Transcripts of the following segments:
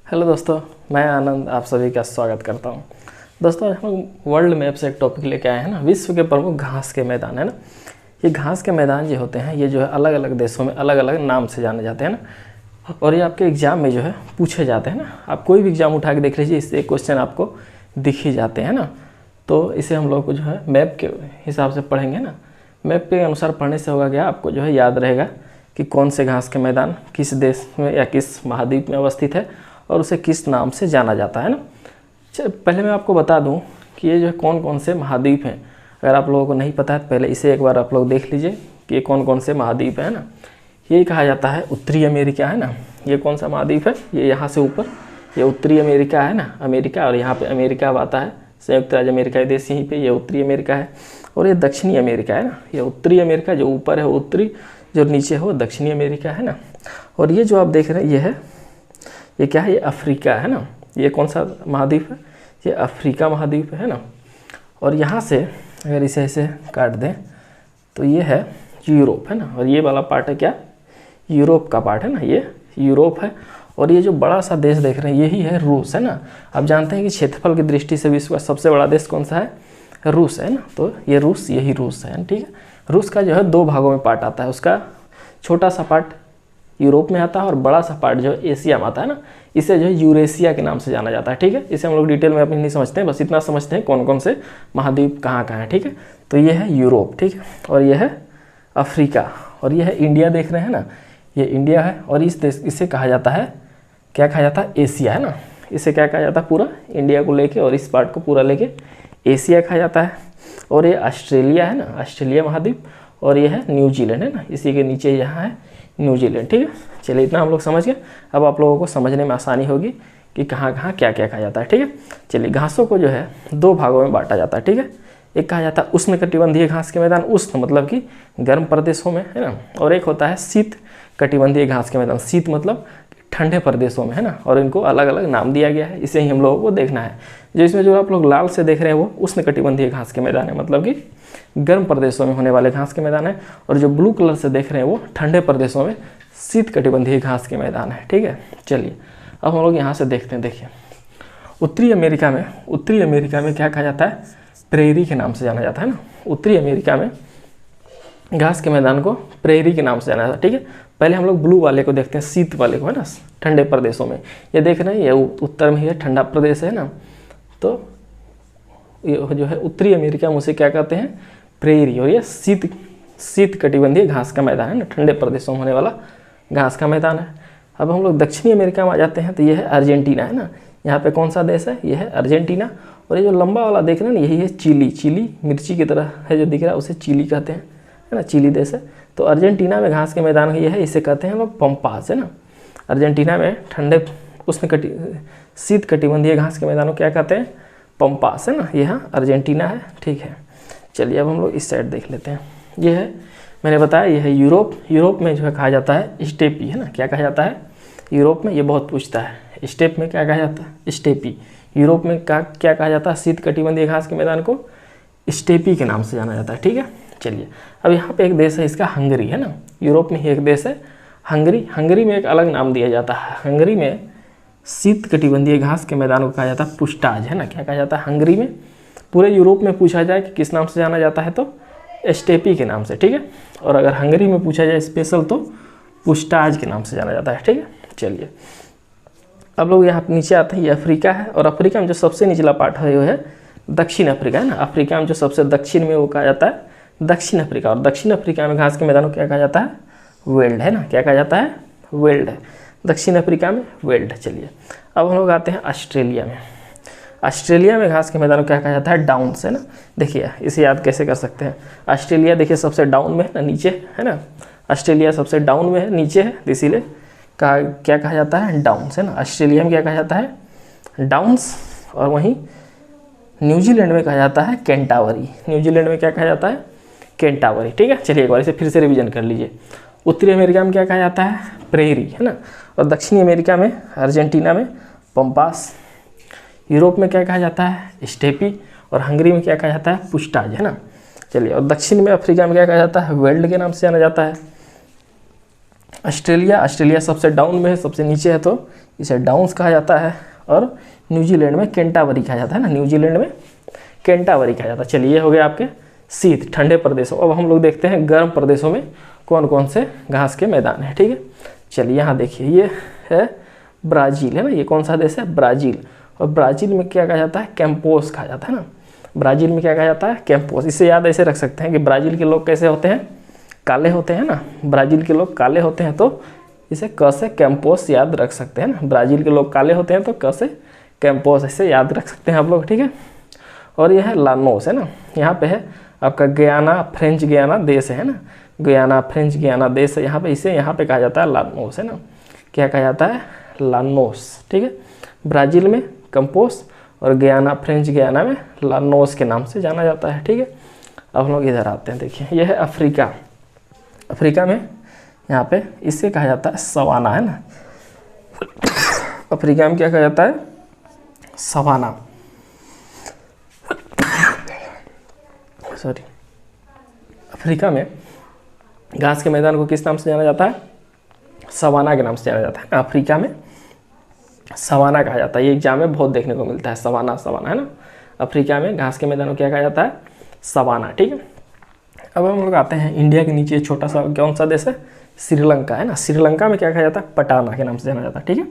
Hello दोस्तों, मैं आनंद आप सभी का स्वागत करता हूं। दोस्तों, हम वर्ल्ड मैप से एक टॉपिक लेके आए हैं ना, विश्व के प्रमुख घास के मैदान है ना। ये घास के मैदान जो होते हैं ये जो है अलग अलग देशों में अलग अलग नाम से जाने जाते हैं ना, और ये आपके एग्ज़ाम में जो है पूछे जाते हैं ना। आप कोई भी एग्ज़ाम उठा के देख लीजिए, इससे क्वेश्चन आपको दिख ही जाते हैं ना। तो इसे हम लोग को जो है मैप के हिसाब से पढ़ेंगे ना। मैप के अनुसार पढ़ने से होगा क्या, आपको जो है याद रहेगा कि कौन से घास के मैदान किस देश में या किस महाद्वीप में अवस्थित है और उसे किस नाम से जाना जाता है ना। पहले मैं आपको बता दूं कि ये जो है कौन कौन से महाद्वीप हैं। अगर आप लोगों को नहीं पता है तो पहले इसे एक बार आप लोग देख लीजिए कि ये कौन कौन से महाद्वीप है ना। ये कहा जाता है उत्तरी अमेरिका है ना। ये कौन सा महाद्वीप है, ये यहाँ से ऊपर ये उत्तरी अमेरिका है ना, अमेरिका। और यहाँ पे अमेरिका आता है, संयुक्त राज्य अमेरिका देश यहीं पे, ये उत्तरी अमेरिका है। और ये दक्षिणी अमेरिका है ना। ये उत्तरी अमेरिका जो ऊपर है वो उत्तरी, जो नीचे है वो दक्षिणी अमेरिका है ना। और ये जो आप देख रहे हैं ये है, ये क्या है, ये अफ्रीका है ना। ये कौन सा महाद्वीप है, ये अफ्रीका महाद्वीप है ना। और यहाँ से अगर इसे ऐसे काट दें तो ये है यूरोप है ना। और ये वाला पार्ट है क्या, यूरोप का पार्ट है ना, ये यूरोप है। और ये जो बड़ा सा देश देख रहे हैं यही है रूस है ना। आप जानते हैं कि क्षेत्रफल की दृष्टि से विश्व का सबसे बड़ा देश कौन सा है, रूस है ना। तो ये रूस, यही रूस है, ठीक है। रूस का जो है दो भागों में पार्ट आता है, उसका छोटा सा पार्ट यूरोप में आता है और बड़ा सा पार्ट जो है एशिया में आता है ना। इसे जो है यूरेशिया के नाम से जाना जाता है, ठीक है। इसे हम लोग डिटेल में अभी नहीं समझते हैं, बस इतना समझते हैं कौन कौन से महाद्वीप कहाँ कहाँ हैं, ठीक है। तो ये है यूरोप, ठीक है। और ये है अफ्रीका, और ये है इंडिया, देख रहे हैं ना, ये इंडिया है। और इस देश, इसे कहा जाता है, क्या कहा जाता है, एशिया है ना। इसे क्या कहा जाता है, पूरा इंडिया को लेके और इस पार्ट को पूरा लेके एशिया कहा जाता है। और ये ऑस्ट्रेलिया है ना, ऑस्ट्रेलिया महाद्वीप। और ये है न्यूजीलैंड है ना, इसी के नीचे यहाँ है न्यूजीलैंड, ठीक है। चलिए इतना हम लोग समझ गए। अब आप लोगों को समझने में आसानी होगी कि कहाँ कहाँ क्या क्या कहा जाता है, ठीक है। चलिए, घासों को जो है दो भागों में बांटा जाता है, ठीक है। एक कहा जाता है उष्णकटिबंधीय घास के मैदान, उष्ण मतलब कि गर्म प्रदेशों में है ना। और एक होता है शीत कटिबंधीय घास के मैदान, शीत मतलब ठंडे प्रदेशों में है ना। और इनको अलग अलग नाम दिया गया है, इसे ही हम लोगों को देखना है। जो इसमें जो आप लोग लाल से देख रहे हैं वो उष्णकटिबंधीय घास के मैदान है, मतलब कि गर्म प्रदेशों में होने वाले घास के मैदान है। और जो ब्लू कलर से देख रहे हैं वो ठंडे प्रदेशों में शीत कटिबंधीय घास के मैदान है, ठीक है। चलिए अब हम लोग यहाँ से देखते हैं। देखिए, उत्तरी अमेरिका में क्या कहा जाता है, प्रेरी के नाम से जाना जाता है ना। उत्तरी अमेरिका में घास के मैदान को प्रेरी के नाम से जाना जाता है, ठीक है। पहले हम लोग ब्लू वाले को देखते हैं, शीत वाले को है ना, ठंडे प्रदेशों में। ये देख रहे हैं ये उत्तर में ही है, ठंडा प्रदेश है ना। तो ये जो है उत्तरी अमेरिका में उसे क्या कहते हैं, प्रेरी। और ये शीत कटिबंधीय घास का मैदान है ना, ठंडे प्रदेशों में होने वाला घास का मैदान है। अब हम लोग दक्षिणी अमेरिका में आ जाते हैं, तो ये है अर्जेंटीना है ना। यहाँ पे कौन सा देश है, ये है अर्जेंटीना। और ये जो लंबा वाला देख रहे हैं ना, यही है चिली। चिली मिर्ची की तरह है जो दिख रहा है, उसे चिली कहते हैं है ना, चिली देश है। तो अर्जेंटीना में घास के मैदान ये है, इसे कहते हैं हम लोग पम्पास है ना। अर्जेंटीना में ठंडे शीत कटिबंधीय घास के मैदानों क्या कहते हैं, पम्पास है ना। यहाँ अर्जेंटीना है, ठीक है। चलिए अब हम लोग इस साइड देख लेते हैं। ये है, मैंने बताया ये है यूरोप। यूरोप में जो है कहा जाता है स्टेपी है ना। क्या कहा जाता है यूरोप में, ये बहुत पूछता है, स्टेप में क्या कहा जाता है, स्टेपी। यूरोप में क्या कहा जाता है, शीत कटिबंधीय घास के मैदान को स्टेपी के नाम से जाना जाता है, ठीक है। चलिए अब यहाँ पे एक देश है, इसका हंगरी है ना। यूरोप में ही एक देश है हंगरी। हंगरी में एक अलग नाम दिया जाता है। हंगरी में शीत कटिबंधीय घास के मैदान को कहा जाता है पुष्टाज है ना। क्या कहा जाता है हंगरी में, पूरे यूरोप में पूछा जाए कि किस नाम से जाना जाता है तो स्टेपी के नाम से, ठीक है। और अगर हंगरी में पूछा जाए स्पेशल तो पुष्टाज के नाम से जाना जाता है, ठीक है। चलिए अब लोग यहाँ नीचे आते हैं, ये अफ्रीका है। और अफ्रीका में जो सबसे निचला पार्ट है वो है दक्षिण अफ्रीका है ना। अफ्रीका में जो सबसे दक्षिण में वो कहा जाता है दक्षिण अफ्रीका। और दक्षिण अफ्रीका में घास के मैदानों को क्या कहा जाता है, वेल्ड है ना। क्या कहा जाता है, वेल्ड है। दक्षिण अफ्रीका में वेल्ड। चलिए अब हम लोग आते हैं ऑस्ट्रेलिया में। ऑस्ट्रेलिया में घास के मैदानों को क्या कहा जाता है, डाउन्स है ना। देखिए इसे याद कैसे कर सकते हैं, ऑस्ट्रेलिया देखिए सबसे डाउन में है ना, नीचे है ना। ऑस्ट्रेलिया सबसे डाउन में है, नीचे है, इसीलिए क्या कहा जाता है, डाउन्स है ना। ऑस्ट्रेलिया में क्या कहा जाता है, डाउन्स। और वहीं न्यूजीलैंड में कहा जाता है कैंटावरी। न्यूजीलैंड में क्या कहा जाता है, कैंटावरी, ठीक है। चलिए एक बार इसे फिर से रिवीजन कर लीजिए। उत्तरी अमेरिका में क्या कहा जाता है, प्रेरी है ना। और दक्षिणी अमेरिका में, अर्जेंटीना में पम्पास। यूरोप में क्या कहा जाता है, स्टेपी। और हंगरी में क्या कहा जाता है, पुष्टाज है ना। चलिए, और दक्षिण में अफ्रीका में क्या कहा जाता है, वेल्ड के नाम से जाना जाता है। ऑस्ट्रेलिया सबसे डाउन में है, सबसे नीचे है, तो इसे डाउन्स कहा जाता है, और न्यूजीलैंड में कैंटाबरी कहा जाता है ना, न्यूजीलैंड में कैंटाबरी कहा जाता है। चलिए ये हो गया आपके शीत ठंडे प्रदेशों। अब हम लोग देखते हैं गर्म प्रदेशों में कौन कौन से घास के मैदान हैं, ठीक है। चलिए यहाँ देखिए, ये है ब्राज़ील, है ना, ये कौन सा देश है, ब्राज़ील। और ब्राज़ील में क्या कहा जाता है, कैंपोस कहा जाता है ना, ब्राज़ील में क्या कहा जाता है, कैंपोस। इससे याद ऐसे रख सकते हैं कि ब्राज़ील के लोग कैसे होते हैं, काले होते हैं ना, ब्राज़ील के लोग काले होते हैं, तो इसे क से कैंपोस याद रख सकते हैं ना, ब्राज़ील के लोग काले होते हैं तो क से कैंपोस ऐसे याद रख सकते हैं आप लोग, ठीक है। और यह है लानोस, है ना, यहाँ पे है आपका गयाना, फ्रेंच गयाना देश है ना, गयाना फ्रेंच गयाना देश है यहाँ पे, इसे यहाँ पे कहा जाता है लानोस, है ना, क्या कहा जाता है, लानोस, ठीक है। ब्राज़ील में कंपोस और गयाना फ्रेंच गयाना में लानोस के नाम से जाना जाता है, ठीक है। अब हम लोग इधर आते हैं, देखिए यह है अफ्रीका। अफ्रीका में यहाँ पे इसे कहा जाता है सवाना, है ना, अफ्रीका में क्या कहा जाता है, सवाना, सॉरी। अफ्रीका में घास के मैदान को किस नाम से जाना जाता है, सवाना के नाम से जाना जाता है ना, अफ्रीका में सवाना कहा जाता है। ये एग्जाम में बहुत देखने को मिलता है, सवाना सवाना, है ना। अफ्रीका में घास के मैदान को क्या कहा जाता है, सवाना, ठीक है। अब हम लोग आते हैं इंडिया के नीचे छोटा सा कौन सा देश है, श्रीलंका, है ना। श्रीलंका में क्या कहा जाता है, पटाना के नाम से जाना जाता है, ठीक है।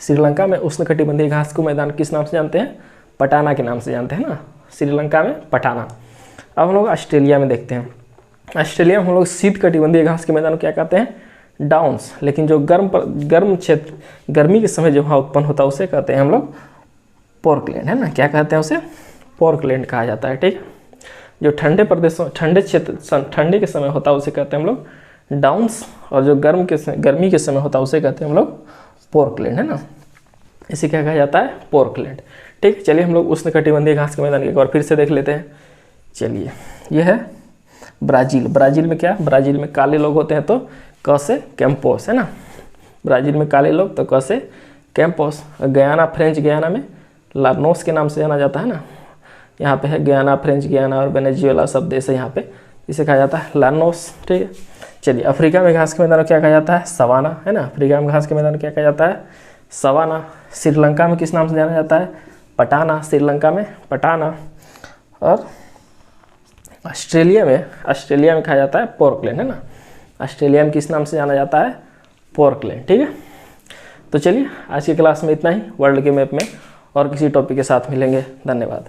श्रीलंका में उष्णकटिबंधीय घास को मैदान किस नाम से जानते हैं, पटाना के नाम से जानते हैं ना, श्रीलंका में पटाना। अब हम लोग ऑस्ट्रेलिया में देखते हैं, ऑस्ट्रेलिया में हम लोग शीतकटिबंधीय घास के मैदान को क्या कहते हैं, डाउन्स। लेकिन जो गर्म क्षेत्र, गर्मी के समय जो वहाँ उत्पन्न होता है उसे कहते हैं हम लोग पोर्कलैंड, है ना, क्या कहते हैं उसे, पोर्कलैंड कहा जाता है, ठीक है। जो ठंडे प्रदेशों, ठंडे क्षेत्र, ठंडे के समय होता है उसे कहते हैं हम लोग डाउन्स, और जो गर्मी के समय होता है उसे कहते हैं हम लोग पोर्कलैंड, है ना, इसे क्या कहा जाता है, पोर्कलैंड, ठीक है। चलिए हम लोग उष्णकटिबंधीय घास के मैदान एक बार फिर से देख लेते हैं। चलिए यह है ब्राज़ील। ब्राज़ील में क्या, ब्राज़ील में काले लोग होते हैं तो क से कैंपोस, है ना, ब्राज़ील में काले लोग तो क से कैंपोस। गयाना फ्रेंच गयाना में लानोस के नाम से जाना जाता है ना, यहाँ पे है गयाना फ्रेंच गयाना और वेनेजुएला सब देश है यहाँ पे, इसे कहा जाता है लानोस, ठीक है। चलिए अफ्रीका में घास के मैदान को क्या कहा जाता है, सवाना, है ना, अफ्रीका में घास के मैदान को क्या कहा जाता है, सवाना। श्रीलंका में किस नाम से जाना जाता है, पटाना, श्रीलंका में पटाना। और ऑस्ट्रेलिया में कहा जाता है पोर्कलैंड, है ना, ऑस्ट्रेलिया में किस नाम से जाना जाता है, पोर्कलैंड, ठीक है। तो चलिए आज की क्लास में इतना ही। वर्ल्ड के मैप में और किसी टॉपिक के साथ मिलेंगे। धन्यवाद।